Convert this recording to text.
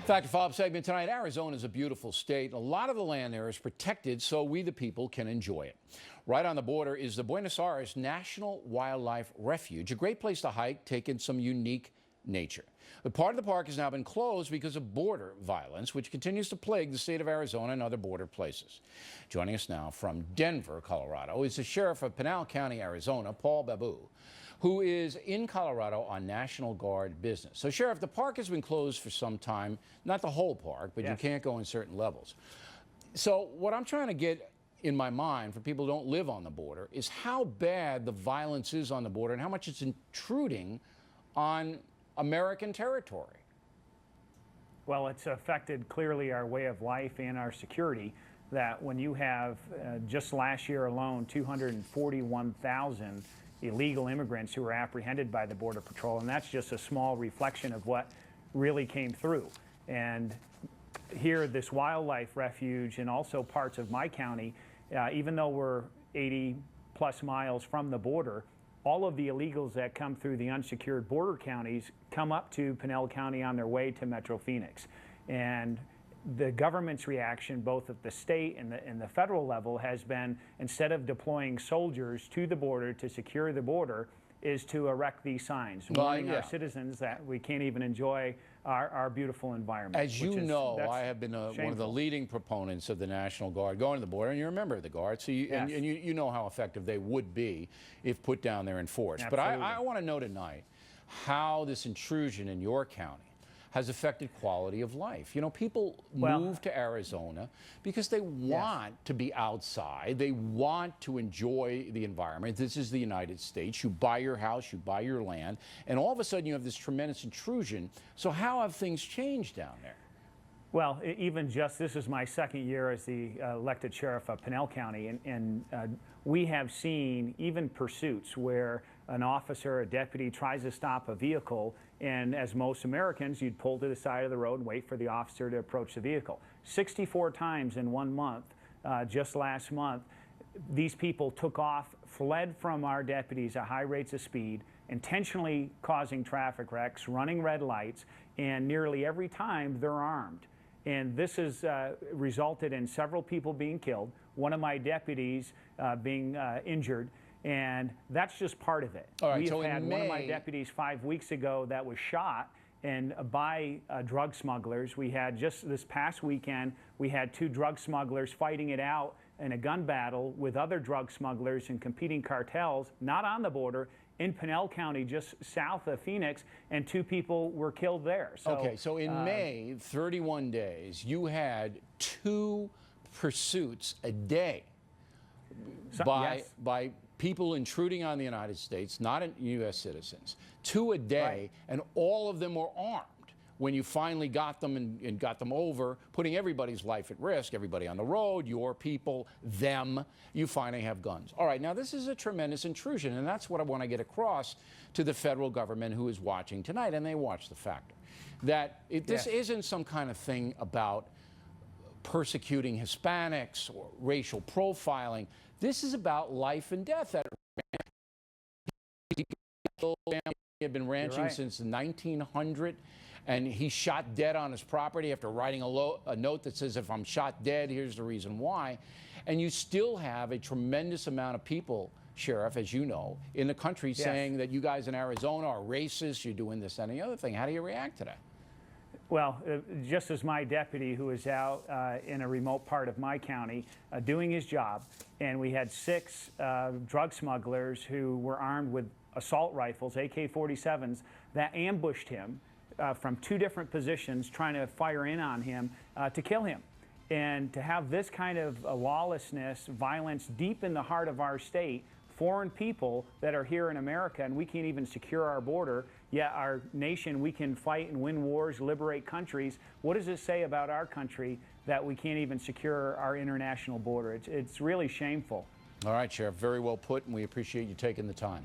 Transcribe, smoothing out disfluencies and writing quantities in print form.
Fact or Follow-up segment tonight. Arizona is a beautiful state. A lot of the land there is protected so we the people can enjoy it. Right on the border is the Buenos Aires National Wildlife Refuge, a great place to hike, take in some unique nature. But part of the park has now been closed because of border violence, which continues to plague the state of Arizona and other border places. Joining us now from Denver, Colorado, is the sheriff of Pinal County, Arizona, Paul Babeu, who is in Colorado on National Guard business. So, Sheriff, the park has been closed for some time, not the whole park, but you can't go in certain levels. So what I'm trying to get in my mind for people who don't live on the border is how bad the violence is on the border and how much it's intruding on American territory. Well, it's affected clearly our way of life and our security. That when you have just last year alone 241,000 illegal immigrants who were apprehended by the Border Patrol, and that's just a small reflection of what really came through. And here, this wildlife refuge and also parts of my county, even though we're 80 plus miles from the border, all of the illegals that come through the unsecured border counties come up to Pinal County on their way to Metro Phoenix. And the government's reaction, both at the state and the federal level, has been, instead of deploying soldiers to the border to secure the border, is to erect these signs, warning our citizens that we can't even enjoy our beautiful environment. As you know, I have been one of the leading proponents of the National Guard going to the border, and you're a member of the Guard, so you know how effective they would be if put down there and enforced. Absolutely. But I want to know tonight how this intrusion in your county has affected quality of life. You know, people move to Arizona because they want to be outside. They want to enjoy the environment. This is the United States. You buy your house, you buy your land, and all of a sudden you have this tremendous intrusion. So how have things changed down there? Well, even just, this is my second year as the elected sheriff of Pinal County, and we have seen even pursuits where an officer, a deputy, tries to stop a vehicle, and as most Americans, you'd pull to the side of the road and wait for the officer to approach the vehicle. 64 times in 1 month, just last month, these people took off, fled from our deputies at high rates of speed, intentionally causing traffic wrecks, running red lights, and nearly every time they're armed. And this has resulted in several people being killed, one of my deputies being injured, and that's just part of it. All right, We've so had one of my deputies 5 weeks ago that was shot and by drug smugglers. We had just this past weekend, we had 2 drug smugglers fighting it out in a gun battle with other drug smugglers and competing cartels, not on the border, in Pinal County, just south of Phoenix, and 2 people were killed there. So, okay, so in May, 31 days, you had 2 pursuits a day by people intruding on the United States, not U.S. citizens, 2 a day, and all of them were armed. When you finally got them and got them over, putting everybody's life at risk, everybody on the road, your people, them, you finally have guns. All right, now this is a tremendous intrusion, and that's what I want to get across to the federal government who is watching tonight, and they watch the factor, that this isn't some kind of thing about persecuting Hispanics or racial profiling. This is about life and death. He had been ranching since 1900. And he's shot dead on his property after writing a note that says, if I'm shot dead, here's the reason why. And you still have a tremendous amount of people, Sheriff, as you know, in the country saying that you guys in Arizona are racist, you're doing this and the other thing. How do you react to that? Well, just as my deputy, who is out in a remote part of my county doing his job, and we had 6 drug smugglers who were armed with assault rifles, AK-47s, that ambushed him from 2 different positions, trying to fire in on him to kill him. And to have this kind of lawlessness, violence deep in the heart of our state, foreign people that are here in America, and we can't even secure our border, yet our nation, we can fight and win wars, liberate countries. What does it say about our country that we can't even secure our international border? It's really shameful. All right, Sheriff, very well put, and we appreciate you taking the time.